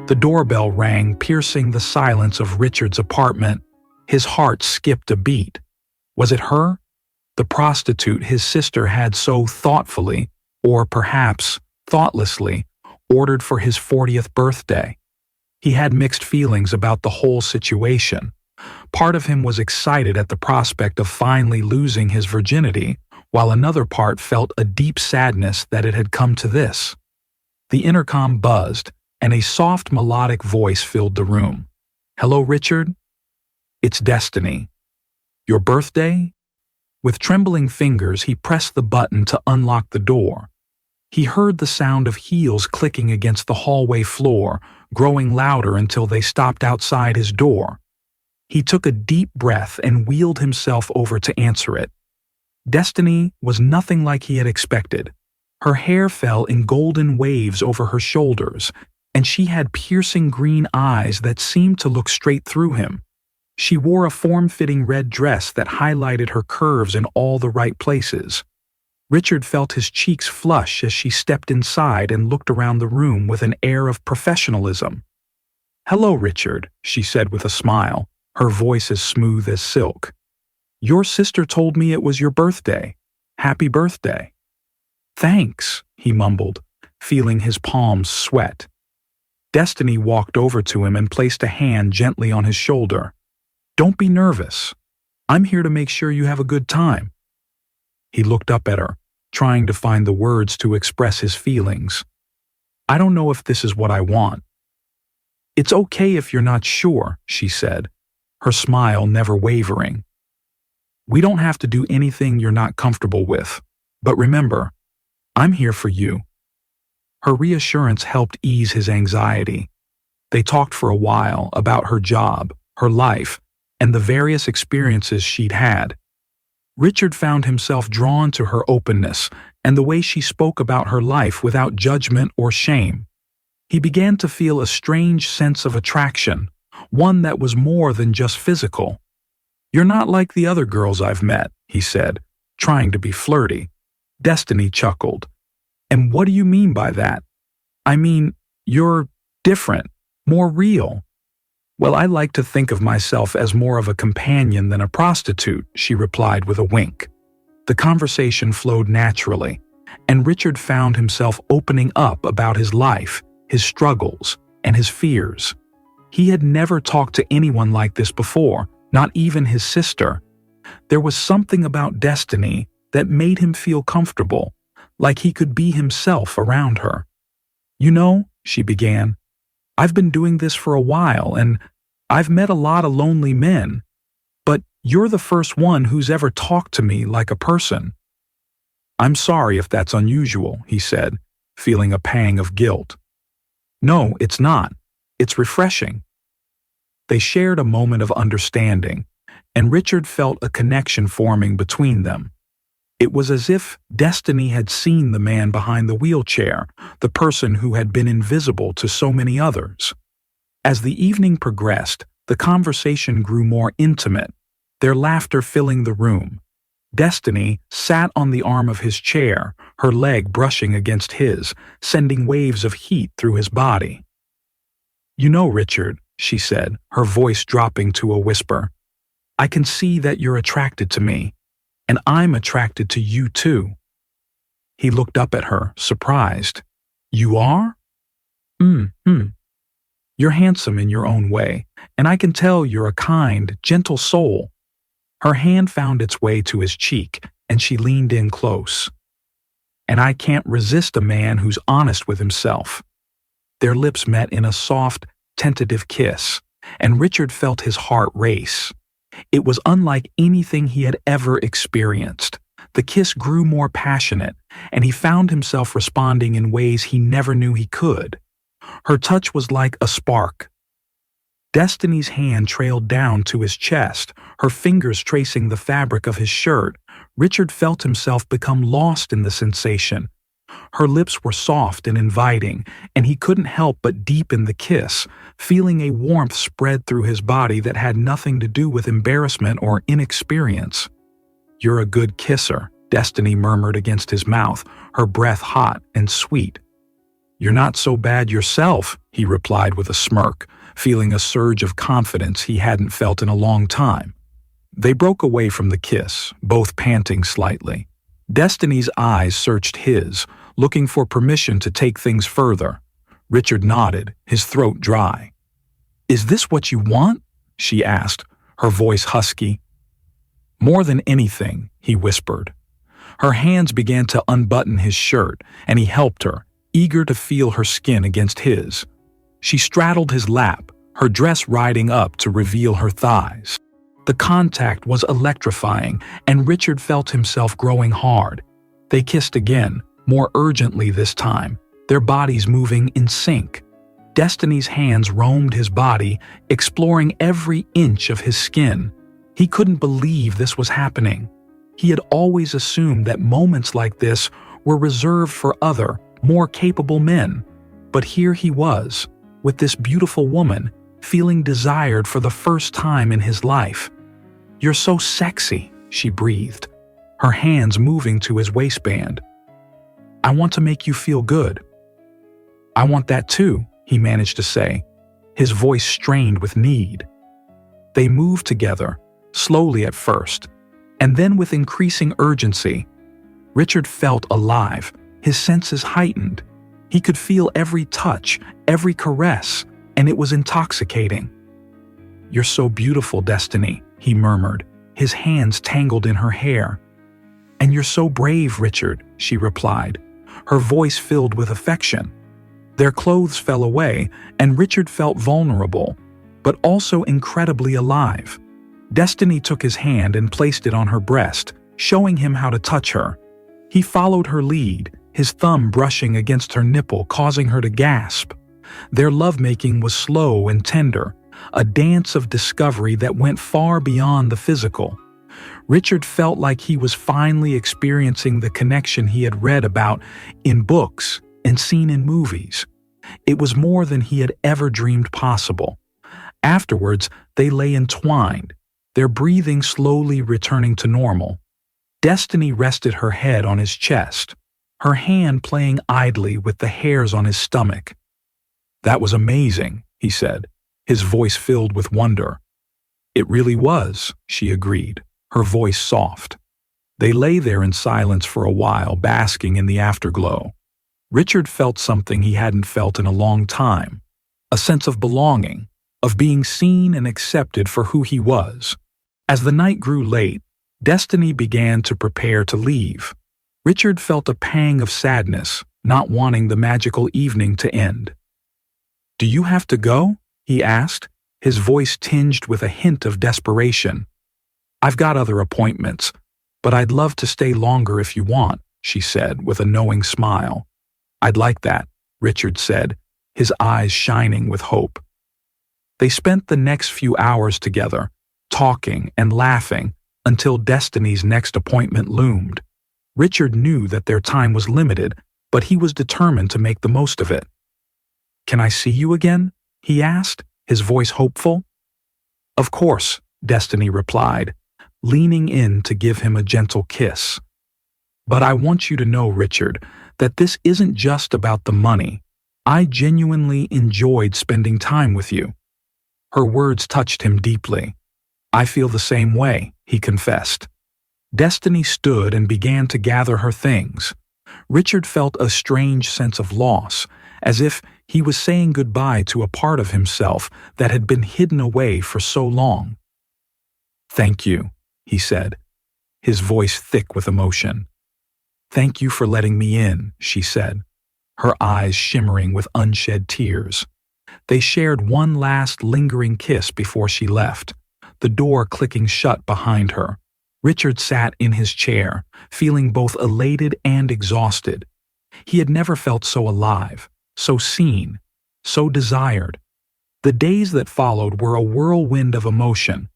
The doorbell rang, piercing the silence of Richard's apartment. His heart skipped a beat. Was it her? The prostitute his sister had so thoughtfully, or perhaps thoughtlessly, ordered for his 40th birthday. He had mixed feelings about the whole situation. Part of him was excited at the prospect of finally losing his virginity, while another part felt a deep sadness that it had come to this. The intercom buzzed, and a soft melodic voice filled the room. "Hello, Richard? It's Destiny. Your birthday?" With trembling fingers, he pressed the button to unlock the door. He heard the sound of heels clicking against the hallway floor, growing louder until they stopped outside his door. He took a deep breath and wheeled himself over to answer it. Destiny was nothing like he had expected. Her hair fell in golden waves over her shoulders, and she had piercing green eyes that seemed to look straight through him. She wore a form-fitting red dress that highlighted her curves in all the right places. Richard felt his cheeks flush as she stepped inside and looked around the room with an air of professionalism. "Hello, Richard," she said with a smile, her voice as smooth as silk. "Your sister told me it was your birthday. Happy birthday." "Thanks," he mumbled, feeling his palms sweat. Destiny walked over to him and placed a hand gently on his shoulder. "Don't be nervous. I'm here to make sure you have a good time." He looked up at her, trying to find the words to express his feelings. "I don't know if this is what I want." "It's okay if you're not sure," she said, her smile never wavering. "We don't have to do anything you're not comfortable with, but remember, I'm here for you." Her reassurance helped ease his anxiety. They talked for a while about her job, her life, and the various experiences she'd had. Richard found himself drawn to her openness and the way she spoke about her life without judgment or shame. He began to feel a strange sense of attraction, one that was more than just physical. "You're not like the other girls I've met," he said, trying to be flirty. Destiny chuckled. "And what do you mean by that?" "I mean, you're different, more real." "Well, I like to think of myself as more of a companion than a prostitute," she replied with a wink. The conversation flowed naturally, and Richard found himself opening up about his life, his struggles, and his fears. He had never talked to anyone like this before, not even his sister. There was something about Destiny that made him feel comfortable, like he could be himself around her. "You know," she began, "I've been doing this for a while, and I've met a lot of lonely men, but you're the first one who's ever talked to me like a person." "I'm sorry if that's unusual," he said, feeling a pang of guilt. "No, it's not. It's refreshing." They shared a moment of understanding, and Richard felt a connection forming between them. It was as if Destiny had seen the man behind the wheelchair, the person who had been invisible to so many others. As the evening progressed, the conversation grew more intimate, their laughter filling the room. Destiny sat on the arm of his chair, her leg brushing against his, sending waves of heat through his body. "You know, Richard," she said, her voice dropping to a whisper, "I can see that you're attracted to me, and I'm attracted to you too." He looked up at her, surprised. "You are?" You're handsome in your own way, and I can tell you're a kind, gentle soul." Her hand found its way to his cheek, and she leaned in close. "And I can't resist a man who's honest with himself." Their lips met in a soft, tentative kiss, and Richard felt his heart race. It was unlike anything he had ever experienced. The kiss grew more passionate, and he found himself responding in ways he never knew he could. Her touch was like a spark. Destiny's hand trailed down to his chest, her fingers tracing the fabric of his shirt. Richard felt himself become lost in the sensation. Her lips were soft and inviting, and he couldn't help but deepen the kiss, feeling a warmth spread through his body that had nothing to do with embarrassment or inexperience. "You're a good kisser," Destiny murmured against his mouth, her breath hot and sweet. "You're not so bad yourself," he replied with a smirk, feeling a surge of confidence he hadn't felt in a long time. They broke away from the kiss, both panting slightly. Destiny's eyes searched his, looking for permission to take things further. Richard nodded, his throat dry. "Is this what you want?" she asked, her voice husky. "More than anything," he whispered. Her hands began to unbutton his shirt, and he helped her, eager to feel her skin against his. She straddled his lap, her dress riding up to reveal her thighs. The contact was electrifying, and Richard felt himself growing hard. They kissed again, more urgently this time, their bodies moving in sync. Destiny's hands roamed his body, exploring every inch of his skin. He couldn't believe this was happening. He had always assumed that moments like this were reserved for other, more capable men. But here he was, with this beautiful woman, feeling desired for the first time in his life. "You're so sexy," she breathed, her hands moving to his waistband. "I want to make you feel good." "I want that too," he managed to say, his voice strained with need. They moved together, slowly at first, and then with increasing urgency. Richard felt alive, his senses heightened. He could feel every touch, every caress, and it was intoxicating. "You're so beautiful, Destiny," he murmured, his hands tangled in her hair. "And you're so brave, Richard," she replied, her voice filled with affection. Their clothes fell away, and Richard felt vulnerable, but also incredibly alive. Destiny took his hand and placed it on her breast, showing him how to touch her. He followed her lead, his thumb brushing against her nipple, causing her to gasp. Their lovemaking was slow and tender, a dance of discovery that went far beyond the physical. Richard felt like he was finally experiencing the connection he had read about in books and seen in movies. It was more than he had ever dreamed possible. Afterwards, they lay entwined, their breathing slowly returning to normal. Destiny rested her head on his chest, her hand playing idly with the hairs on his stomach. "That was amazing," he said, his voice filled with wonder. "It really was," she agreed, her voice soft. They lay there in silence for a while, basking in the afterglow. Richard felt something he hadn't felt in a long time, a sense of belonging, of being seen and accepted for who he was. As the night grew late, Destiny began to prepare to leave. Richard felt a pang of sadness, not wanting the magical evening to end. "Do you have to go?" he asked, his voice tinged with a hint of desperation. "I've got other appointments, but I'd love to stay longer if you want," she said with a knowing smile. "I'd like that," Richard said, his eyes shining with hope. They spent the next few hours together, talking and laughing until Destiny's next appointment loomed. Richard knew that their time was limited, but he was determined to make the most of it. "Can I see you again?" he asked, his voice hopeful. "Of course," Destiny replied, leaning in to give him a gentle kiss. "But I want you to know, Richard, that this isn't just about the money. I genuinely enjoyed spending time with you." Her words touched him deeply. "I feel the same way," he confessed. Destiny stood and began to gather her things. Richard felt a strange sense of loss, as if he was saying goodbye to a part of himself that had been hidden away for so long. "Thank you," he said, his voice thick with emotion. "Thank you for letting me in," she said, her eyes shimmering with unshed tears. They shared one last lingering kiss before she left, the door clicking shut behind her. Richard sat in his chair, feeling both elated and exhausted. He had never felt so alive, so seen, so desired. The days that followed were a whirlwind of emotion.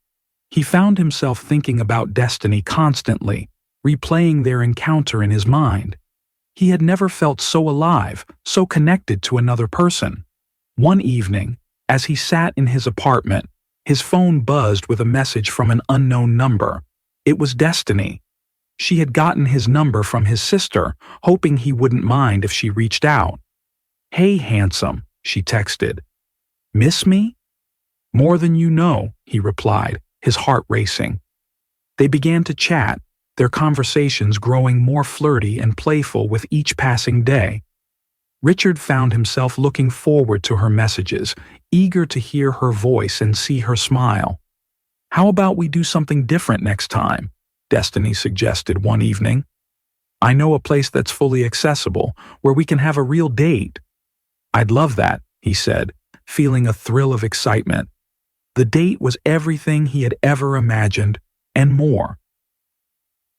He found himself thinking about Destiny constantly, replaying their encounter in his mind. He had never felt so alive, so connected to another person. One evening, as he sat in his apartment, his phone buzzed with a message from an unknown number. It was Destiny. She had gotten his number from his sister, hoping he wouldn't mind if she reached out. "Hey, handsome," she texted. "Miss me?" "More than you know," he replied, his heart racing. They began to chat, their conversations growing more flirty and playful with each passing day. Richard found himself looking forward to her messages, eager to hear her voice and see her smile. "How about we do something different next time?" Destiny suggested one evening. "I know a place that's fully accessible, where we can have a real date." "I'd love that," he said, feeling a thrill of excitement. The date was everything he had ever imagined, and more.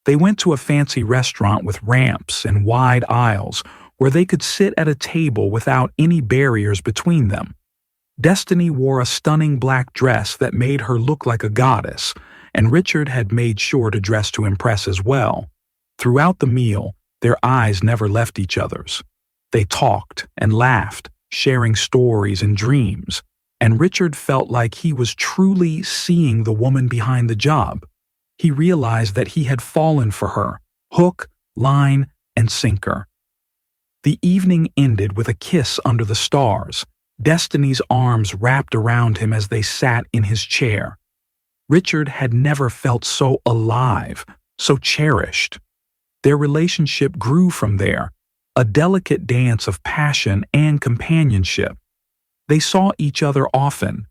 They went to a fancy restaurant with ramps and wide aisles where they could sit at a table without any barriers between them. Destiny wore a stunning black dress that made her look like a goddess, and Richard had made sure to dress to impress as well. Throughout the meal, their eyes never left each other's. They talked and laughed, sharing stories and dreams, and Richard felt like he was truly seeing the woman behind the job. He realized that he had fallen for her, hook, line, and sinker. The evening ended with a kiss under the stars, Destiny's arms wrapped around him as they sat in his chair. Richard had never felt so alive, so cherished. Their relationship grew from there, a delicate dance of passion and companionship. They saw each other often,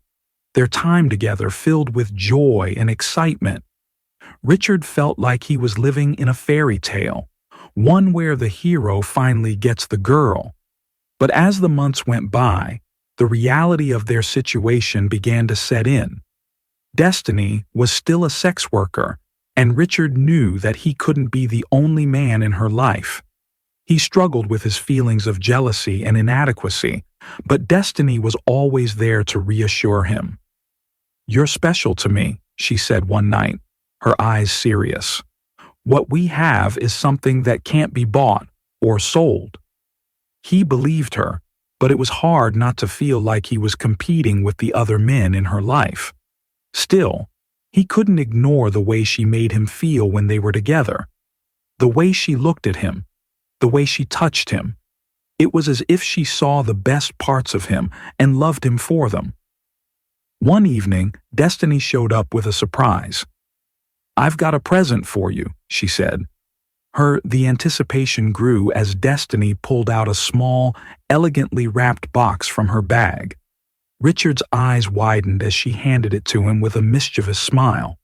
their time together filled with joy and excitement. Richard felt like he was living in a fairy tale, one where the hero finally gets the girl. But as the months went by, the reality of their situation began to set in. Destiny was still a sex worker, and Richard knew that he couldn't be the only man in her life. He struggled with his feelings of jealousy and inadequacy, but Destiny was always there to reassure him. "You're special to me," she said one night, her eyes serious. "What we have is something that can't be bought or sold." He believed her, but it was hard not to feel like he was competing with the other men in her life. Still, he couldn't ignore the way she made him feel when they were together. The way she looked at him, the way she touched him. It was as if she saw the best parts of him and loved him for them. One evening, Destiny showed up with a surprise. "I've got a present for you," she said. The anticipation grew as Destiny pulled out a small, elegantly wrapped box from her bag. Richard's eyes widened as she handed it to him with a mischievous smile.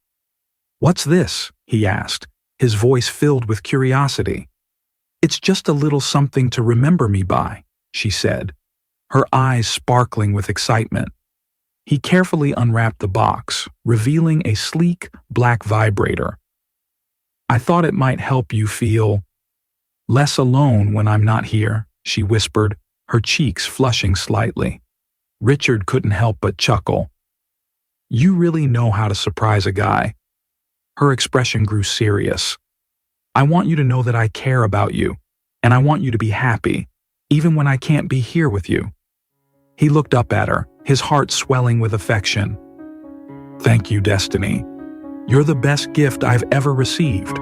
"What's this?" he asked, his voice filled with curiosity. "It's just a little something to remember me by," she said, her eyes sparkling with excitement. He carefully unwrapped the box, revealing a sleek, black vibrator. "I thought it might help you feel less alone when I'm not here," she whispered, her cheeks flushing slightly. Richard couldn't help but chuckle. "You really know how to surprise a guy." Her expression grew serious. "I want you to know that I care about you, and I want you to be happy, even when I can't be here with you." He looked up at her, his heart swelling with affection. "Thank you, Destiny. You're the best gift I've ever received."